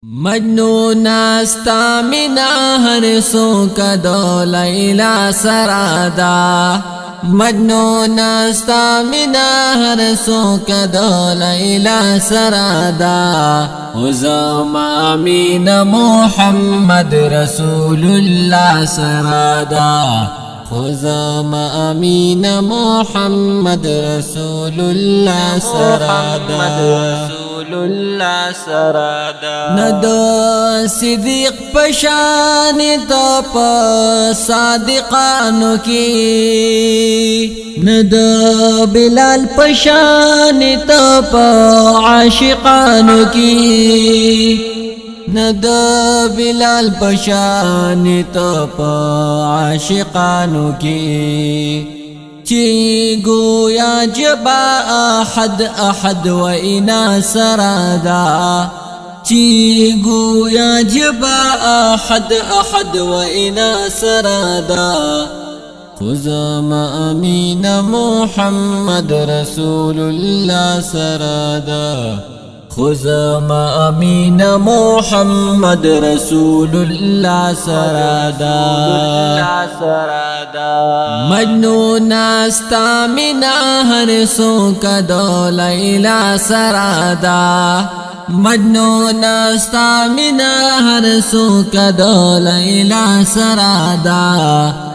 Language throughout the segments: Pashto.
مجنون استا منا هر سو کدو لیلا سرادا مجنون استا منا هر سو کدو لیلا سرادا وزم امین محمد رسول الله سرادا خزم امین محمد رسول الله سرادا ندو صدیق پشان تپ صادقانو کی ندو بلال پشان تپ عاشقانو کی ندو بلال پشان تپ عاشقانو کی چی گویا جبا احد و اینا سرادا چی گویا جبا احد و اینا سرادا خزم امین محمد رسول الله سرادا خزم امین محمد رسول الله سرادا مجنون استا منا هر سو کدو لیلا سرادا مجنون استا منا هر سو کدو لیلا سرادا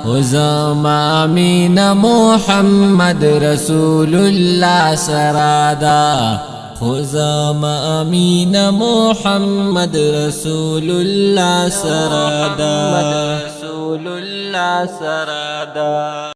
خزم امین محمد رسول الله سرادا خزم امین محمد رسول الله سرادا